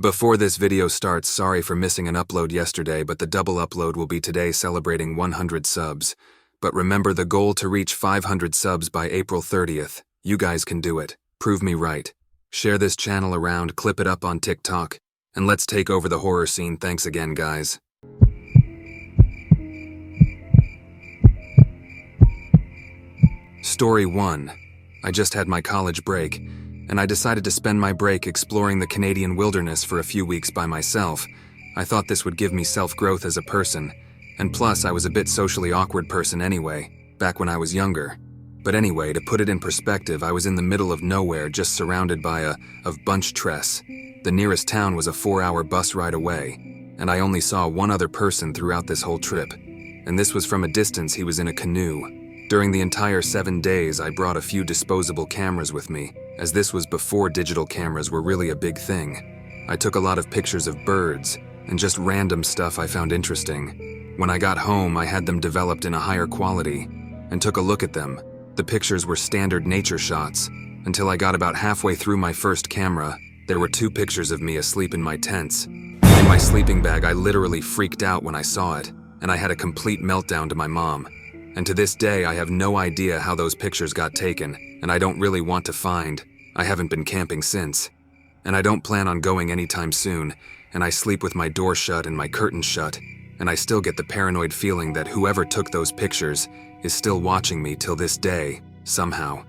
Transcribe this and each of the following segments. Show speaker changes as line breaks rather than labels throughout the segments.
Before this video starts, sorry for missing an upload yesterday, but the double upload will be today celebrating 100 subs. But remember the goal to reach 500 subs by April 30th. You guys can do it. Prove me right. Share this channel around, clip it up on TikTok, and let's take over the horror scene. Thanks again, guys. Story 1. I just had my college break, and I decided to spend my break exploring the Canadian wilderness for a few weeks by myself. I thought this would give me self-growth as a person, and plus I was a bit socially awkward person anyway, back when I was younger. But anyway, to put it in perspective, I was in the middle of nowhere, just surrounded by a bunch tress. The nearest town was a 4-hour bus ride away, and I only saw one other person throughout this whole trip, and this was from a distance. He was in a canoe. During the entire 7 days, I brought a few disposable cameras with me, as this was before digital cameras were really a big thing. I took a lot of pictures of birds, and just random stuff I found interesting. When I got home, I had them developed in a higher quality, and took a look at them. The pictures were standard nature shots, until I got about halfway through my first camera. There were 2 pictures of me asleep in my tents. In my sleeping bag, I literally freaked out when I saw it, and I had a complete meltdown to my mom. And to this day, I have no idea how those pictures got taken, and I don't really want to find. I haven't been camping since. And I don't plan on going anytime soon, and I sleep with my door shut and my curtains shut, and I still get the paranoid feeling that whoever took those pictures is still watching me till this day, somehow.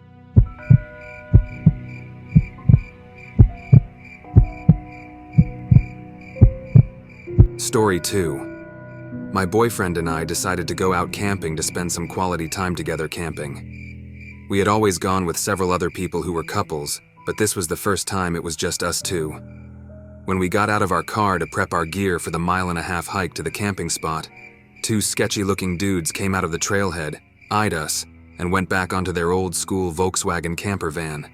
Story 2. My boyfriend and I decided to go out camping to spend some quality time together camping. We had always gone with several other people who were couples, but this was the first time it was just us two. When we got out of our car to prep our gear for the 1.5-mile hike to the camping spot, 2 sketchy-looking dudes came out of the trailhead, eyed us, and went back onto their old-school Volkswagen camper van.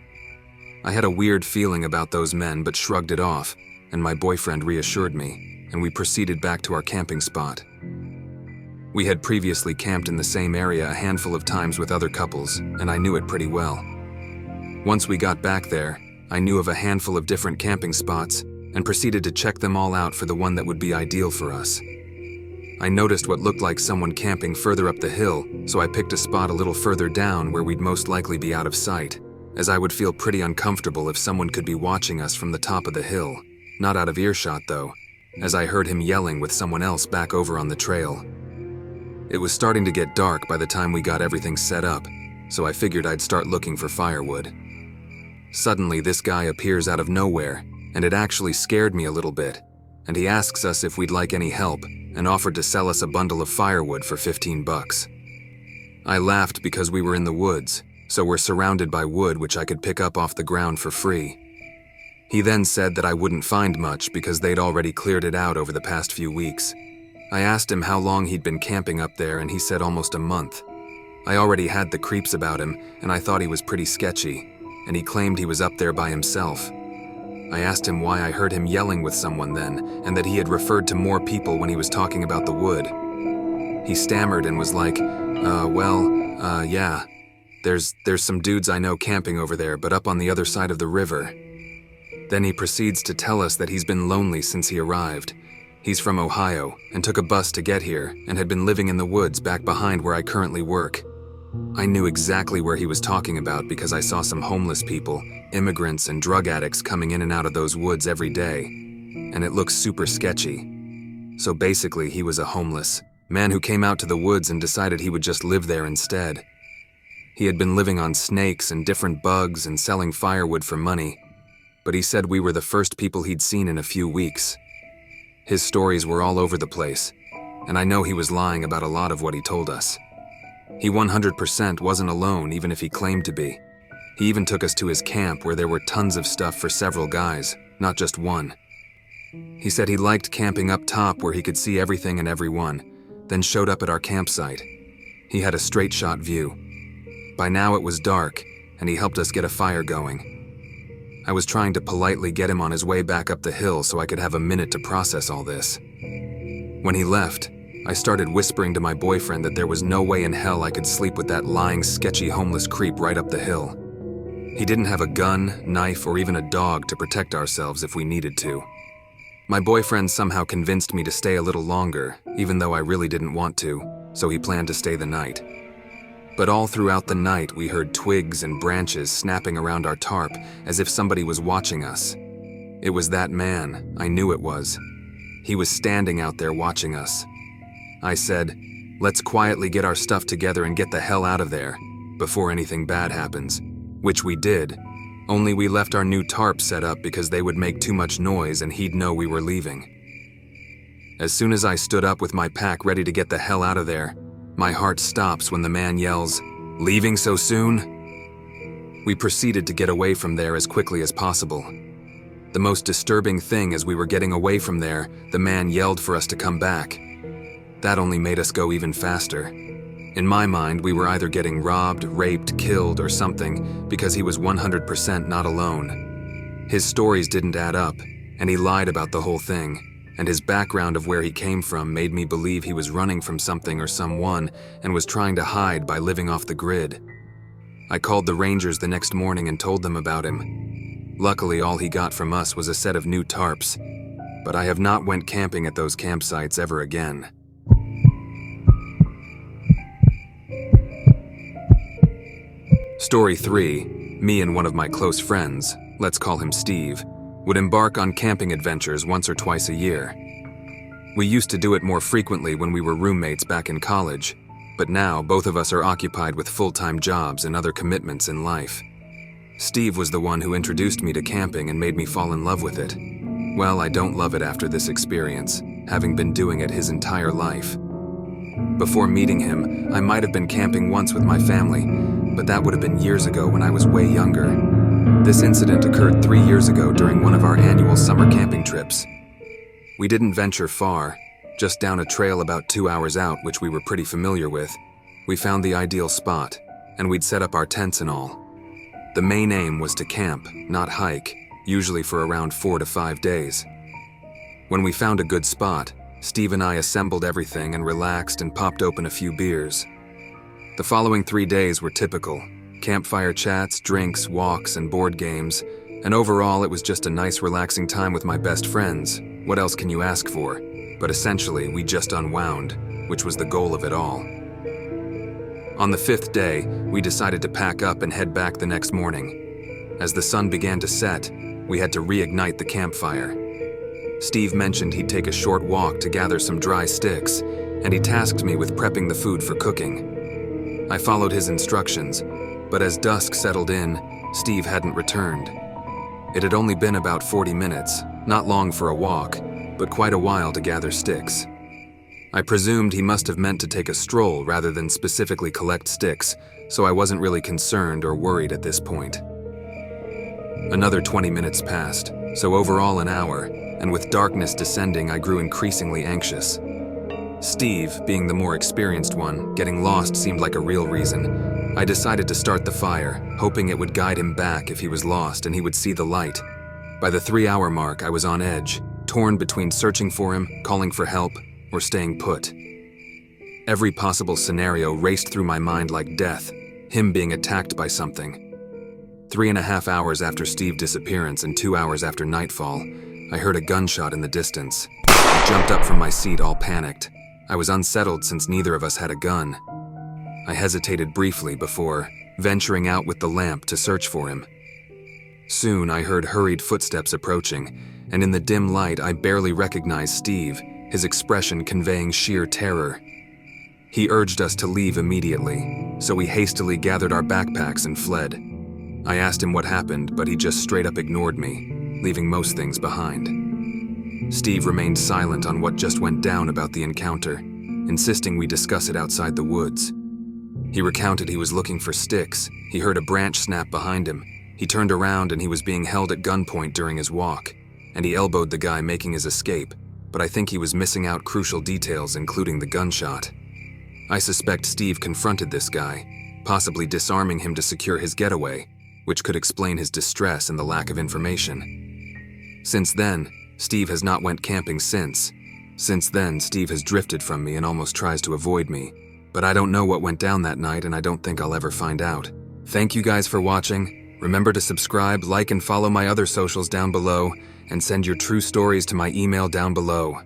I had a weird feeling about those men but shrugged it off, and my boyfriend reassured me, and we proceeded back to our camping spot. We had previously camped in the same area a handful of times with other couples, and I knew it pretty well. Once we got back there, I knew of a handful of different camping spots and proceeded to check them all out for the one that would be ideal for us. I noticed what looked like someone camping further up the hill, so I picked a spot a little further down where we'd most likely be out of sight, as I would feel pretty uncomfortable if someone could be watching us from the top of the hill. Not out of earshot though, as I heard him yelling with someone else back over on the trail. It was starting to get dark by the time we got everything set up, so I figured I'd start looking for firewood. Suddenly, this guy appears out of nowhere, and it actually scared me a little bit, and he asks us if we'd like any help and offered to sell us a bundle of firewood for 15 bucks. I laughed because we were in the woods, so we're surrounded by wood which I could pick up off the ground for free. He then said that I wouldn't find much because they'd already cleared it out over the past few weeks. I asked him how long he'd been camping up there, and he said almost a month. I already had the creeps about him, and I thought he was pretty sketchy, and he claimed he was up there by himself. I asked him why I heard him yelling with someone then, and that he had referred to more people when he was talking about the wood. He stammered and was like, yeah, there's some dudes I know camping over there, but up on the other side of the river. Then he proceeds to tell us that he's been lonely since he arrived. He's from Ohio and took a bus to get here and had been living in the woods back behind where I currently work. I knew exactly where he was talking about because I saw some homeless people, immigrants, and drug addicts coming in and out of those woods every day, and it looks super sketchy. So basically, he was a homeless man who came out to the woods and decided he would just live there instead. He had been living on snakes and different bugs and selling firewood for money, but he said we were the first people he'd seen in a few weeks. His stories were all over the place, and I know he was lying about a lot of what he told us. He 100% wasn't alone, even if he claimed to be. He even took us to his camp where there were tons of stuff for several guys, not just one. He said he liked camping up top where he could see everything and everyone, then showed up at our campsite. He had a straight shot view. By now it was dark, and he helped us get a fire going. I was trying to politely get him on his way back up the hill so I could have a minute to process all this. When he left, I started whispering to my boyfriend that there was no way in hell I could sleep with that lying, sketchy homeless creep right up the hill. He didn't have a gun, knife, or even a dog to protect ourselves if we needed to. My boyfriend somehow convinced me to stay a little longer, even though I really didn't want to, so he planned to stay the night. But all throughout the night, we heard twigs and branches snapping around our tarp as if somebody was watching us. It was that man. I knew it was. He was standing out there watching us. I said, "Let's quietly get our stuff together and get the hell out of there before anything bad happens," which we did. Only we left our new tarp set up because they would make too much noise and he'd know we were leaving. As soon as I stood up with my pack ready to get the hell out of there, my heart stops when the man yells, "Leaving so soon?" We proceeded to get away from there as quickly as possible. The most disturbing thing as we were getting away from there, the man yelled for us to come back. That only made us go even faster. In my mind, we were either getting robbed, raped, killed, or something because he was 100% not alone. His stories didn't add up, and he lied about the whole thing, and his background of where he came from made me believe he was running from something or someone and was trying to hide by living off the grid. I called the Rangers the next morning and told them about him. Luckily, all he got from us was a set of new tarps, but I have not went camping at those campsites ever again. Story 3. Me and one of my close friends, let's call him Steve, would embark on camping adventures once or twice a year. We used to do it more frequently when we were roommates back in college, but now both of us are occupied with full-time jobs and other commitments in life. Steve was the one who introduced me to camping and made me fall in love with it. Well, I don't love it after this experience, having been doing it his entire life. Before meeting him, I might have been camping once with my family, but that would have been years ago when I was way younger. This incident occurred 3 years ago during one of our annual summer camping trips. We didn't venture far, just down a trail about 2 hours out, which we were pretty familiar with. We found the ideal spot, and we'd set up our tents and all. The main aim was to camp, not hike, usually for around 4 to 5 days. When we found a good spot, Steve and I assembled everything and relaxed and popped open a few beers. The following 3 days were typical: campfire chats, drinks, walks, and board games, and overall it was just a nice relaxing time with my best friends. What else can you ask for? But essentially, we just unwound, which was the goal of it all. On the 5th day, we decided to pack up and head back the next morning. As the sun began to set, we had to reignite the campfire. Steve mentioned he'd take a short walk to gather some dry sticks, and he tasked me with prepping the food for cooking. I followed his instructions, but as dusk settled in, Steve hadn't returned. It had only been about 40 minutes, not long for a walk, but quite a while to gather sticks. I presumed he must have meant to take a stroll rather than specifically collect sticks, so I wasn't really concerned or worried at this point. Another 20 minutes passed, so overall an hour, and with darkness descending, I grew increasingly anxious. Steve, being the more experienced one, getting lost seemed like a real reason. I decided to start the fire, hoping it would guide him back if he was lost and he would see the light. By the 3-hour mark, I was on edge, torn between searching for him, calling for help, or staying put. Every possible scenario raced through my mind like death, him being attacked by something. 3.5 hours after Steve's disappearance and 2 hours after nightfall, I heard a gunshot in the distance. I jumped up from my seat all panicked. I was unsettled since neither of us had a gun. I hesitated briefly before venturing out with the lamp to search for him. Soon I heard hurried footsteps approaching, and in the dim light I barely recognized Steve, his expression conveying sheer terror. He urged us to leave immediately, so we hastily gathered our backpacks and fled. I asked him what happened, but he just straight up ignored me, leaving most things behind. Steve remained silent on what just went down about the encounter, insisting we discuss it outside the woods. He recounted he was looking for sticks. He heard a branch snap behind him. He turned around and he was being held at gunpoint during his walk, and he elbowed the guy making his escape, but I think he was missing out crucial details, including the gunshot. I suspect Steve confronted this guy, possibly disarming him to secure his getaway, which could explain his distress and the lack of information. Since then, Steve has not went camping since. Since then, Steve has drifted from me and almost tries to avoid me, but I don't know what went down that night and I don't think I'll ever find out. Thank you guys for watching. Remember to subscribe, like, and follow my other socials down below, and send your true stories to my email down below.